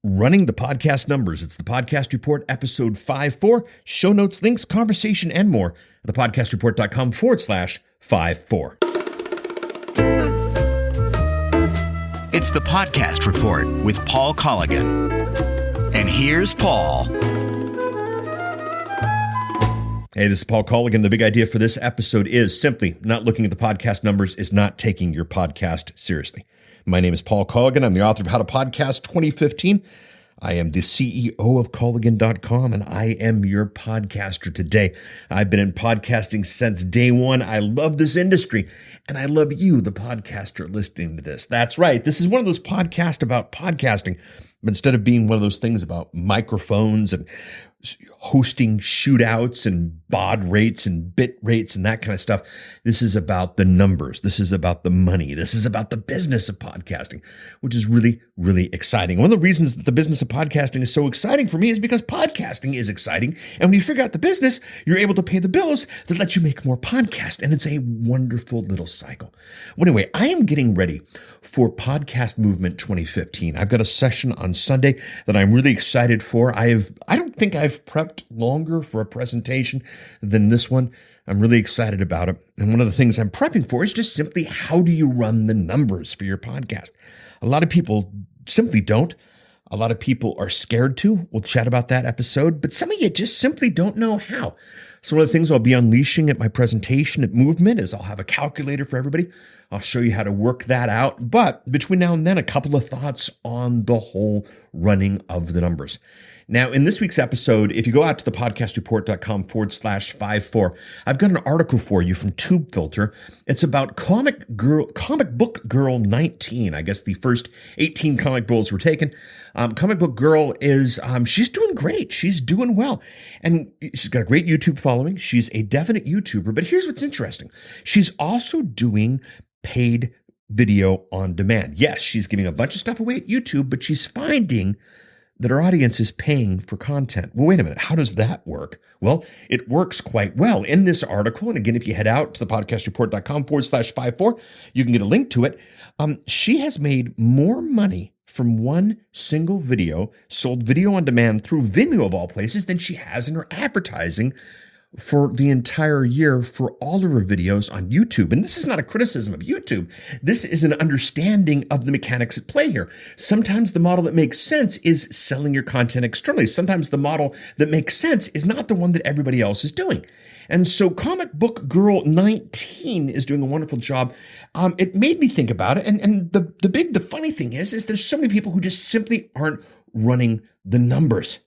Running the Podcast Numbers. It's the Podcast Report, episode 54. Show notes, links, conversation, and more at thepodcastreport.com/54. It's the Podcast Report with Paul Colligan. And here's Paul. Hey, this is Paul Colligan. The big idea for this episode is simply not looking at the podcast numbers is not taking your podcast seriously. My name is Paul Colligan. I'm the author of How to Podcast 2015. I am the CEO of Colligan.com, and I am your podcaster today. I've been in podcasting since day one. I love this industry, and I love you, the podcaster, listening to this. That's right. This is one of those podcasts about podcasting, but instead of being one of those things about microphones and hosting shootouts and baud rates and bit rates and that kind of stuff, this is about the numbers. This is about the money. This is about the business of podcasting, which is really, really exciting. One of the reasons that the business of podcasting is so exciting for me is because podcasting is exciting. And when you figure out the business, you're able to pay the bills that let you make more podcasts. And it's a wonderful little cycle. Well, anyway, I am getting ready for Podcast Movement 2015. I've got a session on Sunday that I'm really excited for. I don't think I've prepped longer for a presentation than this one. I'm really excited about it. And one of the things I'm prepping for is just simply how do you run the numbers for your podcast? A lot of people simply don't. A lot of people are scared to. We'll chat about that episode, but some of you just simply don't know how. So one of the things I'll be unleashing at my presentation at Movement is I'll have a calculator for everybody. I'll show you how to work that out. But between now and then, a couple of thoughts on the whole running of the numbers. Now, in this week's episode, if you go out to thepodcastreport.com/54, I've got an article for you from TubeFilter. It's about Comic Book Girl 19. I guess the first 18 comic books were taken. Comic Book Girl is, she's doing great. She's doing well. And she's got a great YouTube following. She's a definite YouTuber. But here's what's interesting. She's also doing paid video on demand. Yes, she's giving a bunch of stuff away at YouTube, but she's finding that our audience is paying for content. Well, wait a minute. How does that work? Well, it works quite well. In this article, and again, if you head out to thepodcastreport.com/54, you can get a link to it. She has made more money from one single video, sold video on demand through Vimeo of all places, than she has in her advertising for the entire year for all of her videos on YouTube. And this is not a criticism of YouTube. This is an understanding of the mechanics at play here. Sometimes the model that makes sense is selling your content externally. Sometimes the model that makes sense is not the one that everybody else is doing. And so Comic Book Girl 19 is doing a wonderful job. It made me think about it. And the funny thing is there's so many people who just simply aren't running the numbers.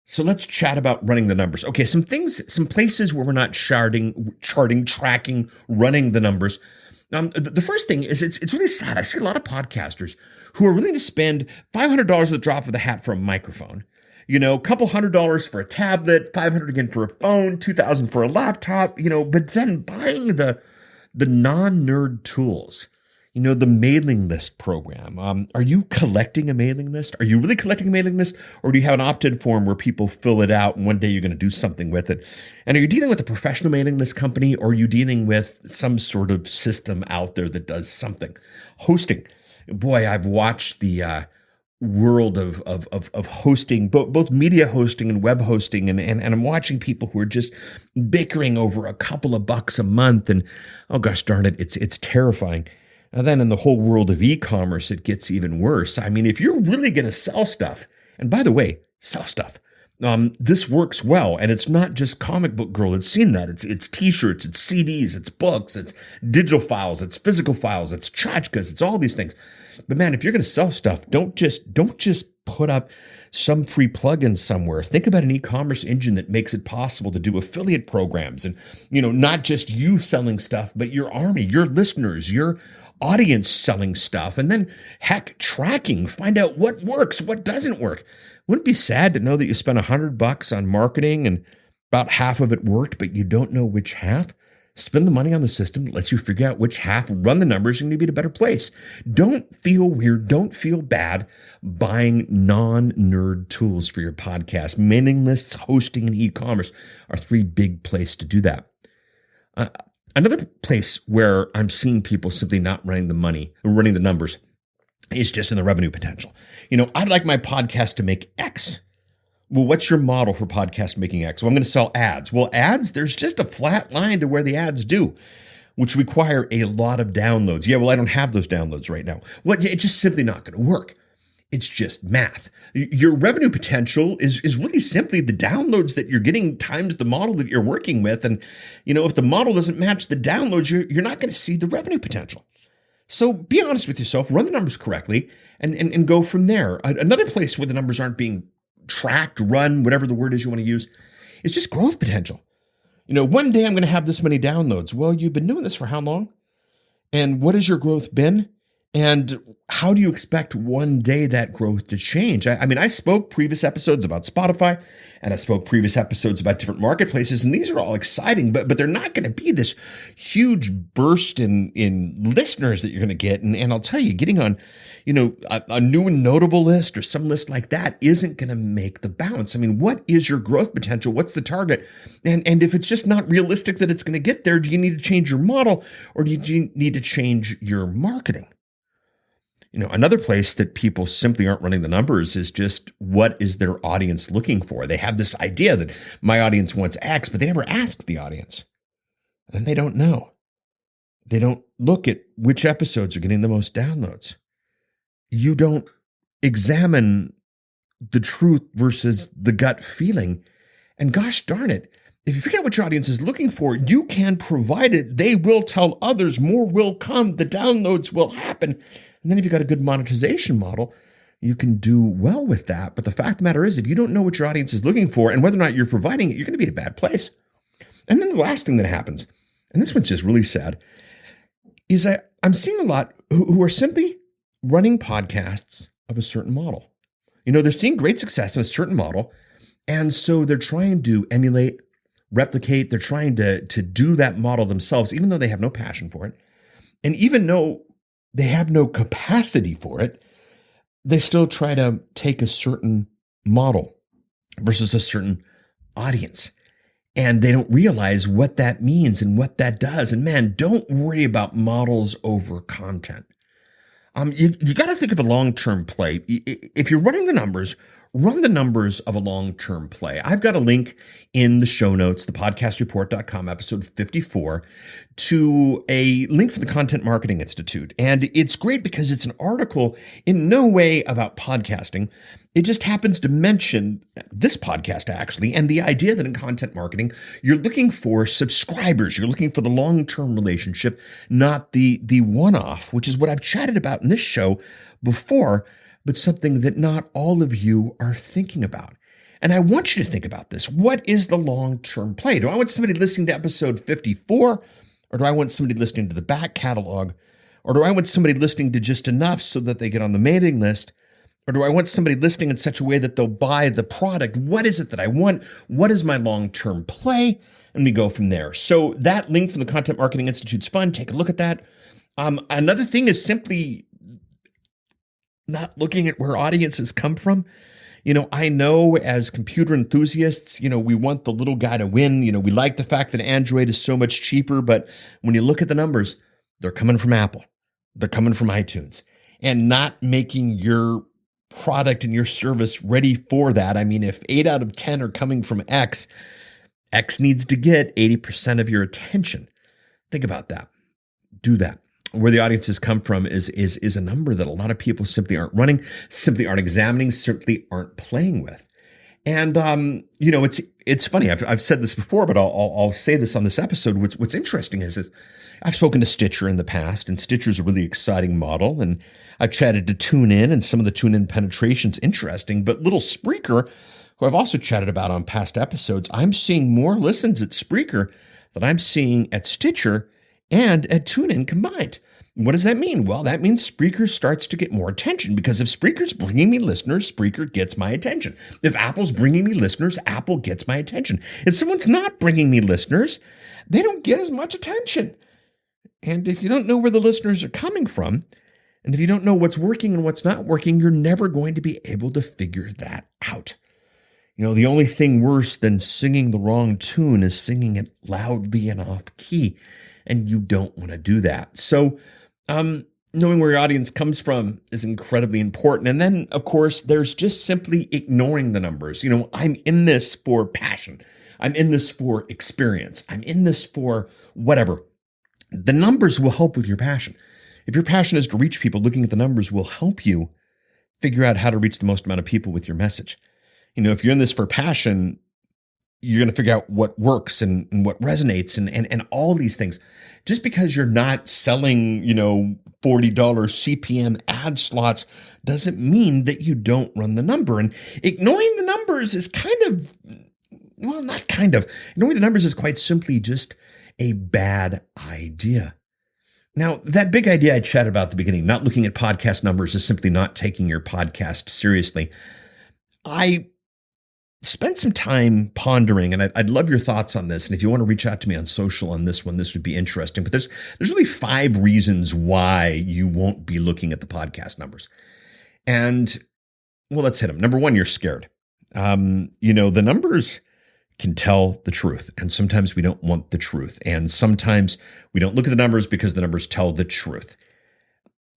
So let's chat about running the numbers. Okay, some places where we're not charting, tracking, running the numbers. The first thing is it's really sad. I see a lot of podcasters who are willing to spend $500 at the drop of the hat for a microphone. You know, a couple $100 for a tablet, $500 again for a phone, $2,000 for a laptop, but then buying the non-nerd tools. The mailing list program. Are you collecting a mailing list? Are you really collecting a mailing list? Or do you have an opt-in form where people fill it out and one day you're going to do something with it? And are you dealing with a professional mailing list company, or are you dealing with some sort of system out there that does something? Hosting. Boy, I've watched the world of hosting, both media hosting and web hosting, and I'm watching people who are just bickering over a couple of bucks a month, and oh gosh darn it, it's terrifying. And then in the whole world of e-commerce, it gets even worse. I mean, if you're really going to sell stuff, and by the way, sell stuff, this works well. And it's not just Comic Book Girl. It's seen that. It's t-shirts, it's CDs, it's books, it's digital files, it's physical files, it's tchotchkes, it's all these things. But man, if you're going to sell stuff, don't just put up some free plugin somewhere. Think about an e-commerce engine that makes it possible to do affiliate programs, and not just you selling stuff, but your army, your listeners, your audience selling stuff, and then heck, tracking, find out what works, what doesn't work. Wouldn't it be sad to know that you spent $100 on marketing and about half of it worked, but you don't know which half? Spend the money on the system that lets you figure out which half, run the numbers, and you'll be in a better place. Don't feel weird. Don't feel bad buying non-nerd tools for your podcast. Mailing lists, hosting, and e-commerce are three big places to do that. Another place where I'm seeing people simply not running the numbers is just in the revenue potential. I'd like my podcast to make X. Well, what's your model for podcast making X? Well, I'm going to sell ads. Well, ads, there's just a flat line to where the ads do, which require a lot of downloads. Yeah, well, I don't have those downloads right now. Well, it's just simply not going to work. It's just math. Your revenue potential is really simply the downloads that you're getting times the model that you're working with. And, if the model doesn't match the downloads, you're not going to see the revenue potential. So be honest with yourself, run the numbers correctly, and go from there. Another place where the numbers aren't being tracked, run, whatever the word is you want to use, is just growth potential. One day I'm going to have this many downloads. Well, you've been doing this for how long? And what has your growth been? And how do you expect one day that growth to change? I spoke previous episodes about Spotify, and I spoke previous episodes about different marketplaces, and these are all exciting, but they're not going to be this huge burst in listeners that you're going to get. And I'll tell you, getting on, a new and notable list or some list like that isn't going to make the bounce. What is your growth potential? What's the target? And if it's just not realistic that it's going to get there, do you need to change your model, or do you need to change your marketing? Another place that people simply aren't running the numbers is just, what is their audience looking for? They have this idea that my audience wants X, but they never ask the audience. And they don't know. They don't look at which episodes are getting the most downloads. You don't examine the truth versus the gut feeling. And gosh darn it, if you figure out what your audience is looking for, you can provide it. They will tell others, more will come, the downloads will happen. And then if you've got a good monetization model, you can do well with that. But the fact of the matter is, if you don't know what your audience is looking for and whether or not you're providing it, you're going to be in a bad place. And then the last thing that happens, and this one's just really sad, is I'm seeing a lot who are simply running podcasts of a certain model. They're seeing great success in a certain model, and so they're trying to emulate, replicate, they're trying to do that model themselves, even though they have no passion for it. And even though they have no capacity for it, they still try to take a certain model versus a certain audience. And they don't realize what that means and what that does. And man, don't worry about models over content. You got to think of a long-term play. If you're running the numbers, run the numbers of a long-term play. I've got a link in the show notes, thepodcastreport.com, episode 54, to a link from the Content Marketing Institute. And it's great because it's an article in no way about podcasting. It just happens to mention this podcast, actually, and the idea that in content marketing, you're looking for subscribers. You're looking for the long-term relationship, not the one-off, which is what I've chatted about in this show before, but something that not all of you are thinking about. And I want you to think about this. What is the long-term play? Do I want somebody listening to episode 54, or do I want somebody listening to the back catalog, or do I want somebody listening to just enough so that they get on the mailing list? Or do I want somebody listening in such a way that they'll buy the product? What is it that I want? What is my long-term play? And we go from there. So that link from the Content Marketing Institute's fun. Take a look at that. Another thing is simply not looking at where audiences come from. I know as computer enthusiasts, we want the little guy to win. We like the fact that Android is so much cheaper, but when you look at the numbers, they're coming from Apple. They're coming from iTunes, and not making your product and your service ready for that. If 8 out of 10 are coming from X needs to get 80% of your attention. Think about that. Do that. Where the audiences come from is a number that a lot of people simply aren't running, simply aren't examining, simply aren't playing with. And it's funny. I've said this before, but I'll say this on this episode. What's interesting is I've spoken to Stitcher in the past, and Stitcher's a really exciting model, and I've chatted to TuneIn, and some of the TuneIn penetration's interesting. But little Spreaker, who I've also chatted about on past episodes, I'm seeing more listens at Spreaker than I'm seeing at Stitcher and at TuneIn combined. What does that mean? Well, that means Spreaker starts to get more attention, because if Spreaker's bringing me listeners, Spreaker gets my attention. If Apple's bringing me listeners, Apple gets my attention. If someone's not bringing me listeners, they don't get as much attention. And if you don't know where the listeners are coming from, and if you don't know what's working and what's not working, you're never going to be able to figure that out. The only thing worse than singing the wrong tune is singing it loudly and off key, and you don't want to do that. So, knowing where your audience comes from is incredibly important. And then, of course, there's just simply ignoring the numbers. I'm in this for passion. I'm in this for experience. I'm in this for whatever. The numbers will help with your passion. If your passion is to reach people, looking at the numbers will help you figure out how to reach the most amount of people with your message. If you're in this for passion, you're going to figure out what works and what resonates and all these things. Just because you're not selling, $40 CPM ad slots doesn't mean that you don't run the number. And ignoring the numbers is ignoring the numbers is quite simply just a bad idea. Now, that big idea I chatted about at the beginning, not looking at podcast numbers is simply not taking your podcast seriously. I spent some time pondering, and I'd love your thoughts on this. And if you want to reach out to me on social on this one, this would be interesting. But there's really 5 reasons why you won't be looking at the podcast numbers. And, well, let's hit them. Number 1, you're scared. The numbers can tell the truth. And sometimes we don't want the truth. And sometimes we don't look at the numbers because the numbers tell the truth.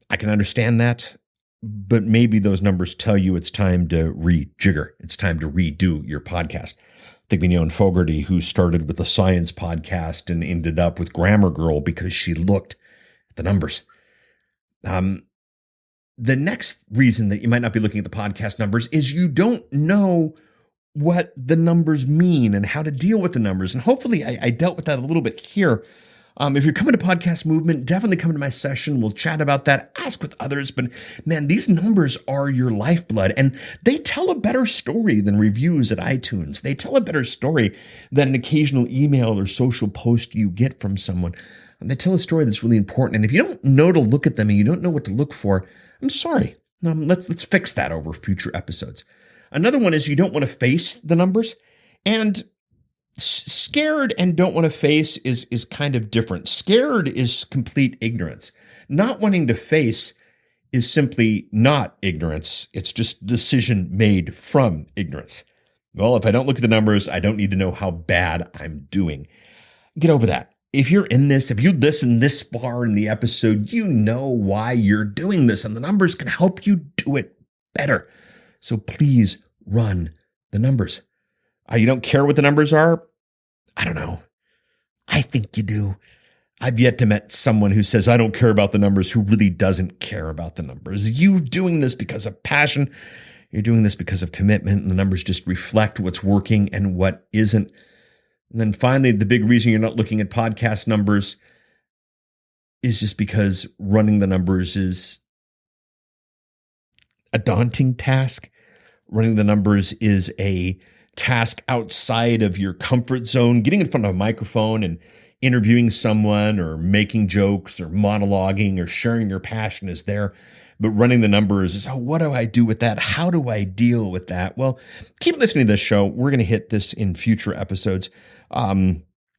I can understand that. But maybe those numbers tell you it's time to rejigger. It's time to redo your podcast. I think we know Fogarty, who started with the science podcast and ended up with Grammar Girl because she looked at the numbers. The next reason that you might not be looking at the podcast numbers is you don't know what the numbers mean and how to deal with the numbers. And hopefully I dealt with that a little bit here. If you're coming to Podcast Movement, definitely come to my session. We'll chat about that, ask with others. But man, these numbers are your lifeblood, and they tell a better story than reviews at iTunes. They tell a better story than an occasional email or social post you get from someone. And they tell a story that's really important. And if you don't know to look at them and you don't know what to look for, I'm sorry. Let's fix that over future episodes. Another one is you don't want to face the numbers. And scared and don't want to face is kind of different. Scared is complete ignorance. Not wanting to face is simply not ignorance. It's just a decision made from ignorance. Well, if I don't look at the numbers, I don't need to know how bad I'm doing. Get over that. If you're in this, if you listen this far in the episode, you know why you're doing this, and the numbers can help you do it better. So please run the numbers. You don't care what the numbers are? I don't know. I think you do. I've yet to meet someone who says, I don't care about the numbers, who really doesn't care about the numbers. You doing this because of passion. You're doing this because of commitment, and the numbers just reflect what's working and what isn't. And then finally, the big reason you're not looking at podcast numbers is just because running the numbers is a daunting task. Running the numbers is a task outside of your comfort zone. Getting in front of a microphone and interviewing someone or making jokes or monologuing or sharing your passion is there. But running the numbers is, what do I do with that? How do I deal with that? Well, keep listening to this show. We're going to hit this in future episodes.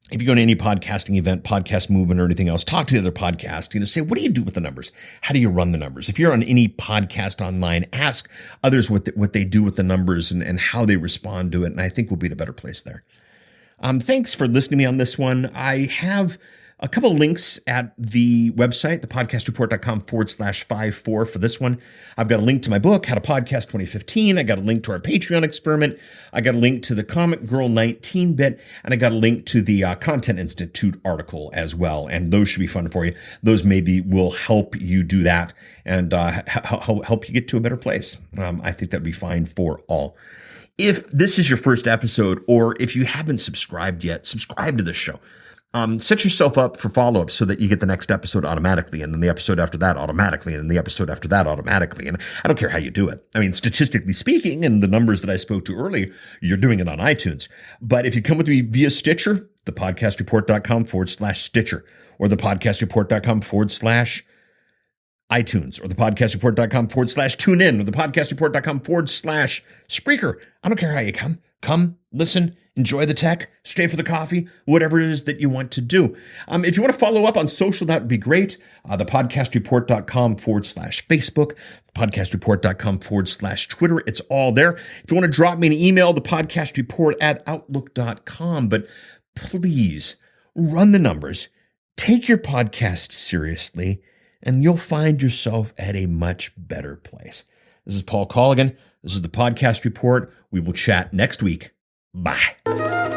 If you go to any podcasting event, Podcast Movement, or anything else, talk to the other podcast. Say, what do you do with the numbers? How do you run the numbers? If you're on any podcast online, ask others what they do with the numbers and how they respond to it. And I think we'll be in a better place there. Thanks for listening to me on this one. I have a couple links at the website, thepodcastreport.com/54 for this one. I've got a link to my book, How to Podcast 2015. I got a link to our Patreon experiment. I got a link to the Comic Girl 19 bit, and I got a link to the Content Institute article as well. And those should be fun for you. Those maybe will help you do that and help you get to a better place. I think that'd be fine for all. If this is your first episode, or if you haven't subscribed yet, subscribe to this show. Set yourself up for follow-ups so that you get the next episode automatically, and then the episode after that automatically, and then the episode after that automatically. And I don't care how you do it. I mean, statistically speaking, and the numbers that I spoke to earlier, you're doing it on iTunes. But if you come with me via Stitcher, thepodcastreport.com/Stitcher, or thepodcastreport.com/iTunes, or thepodcastreport.com/TuneIn, or thepodcastreport.com/Spreaker. I don't care how you come. Come, listen, enjoy the tech, stay for the coffee, whatever it is that you want to do. If you want to follow up on social, that would be great. Thepodcastreport.com/Facebook, thepodcastreport.com/Twitter. It's all there. If you want to drop me an email, thepodcastreport@outlook.com. But please run the numbers. Take your podcast seriously. and you'll find yourself at a much better place. This is Paul Colligan. This is the podcast report. We will chat next week. Bye.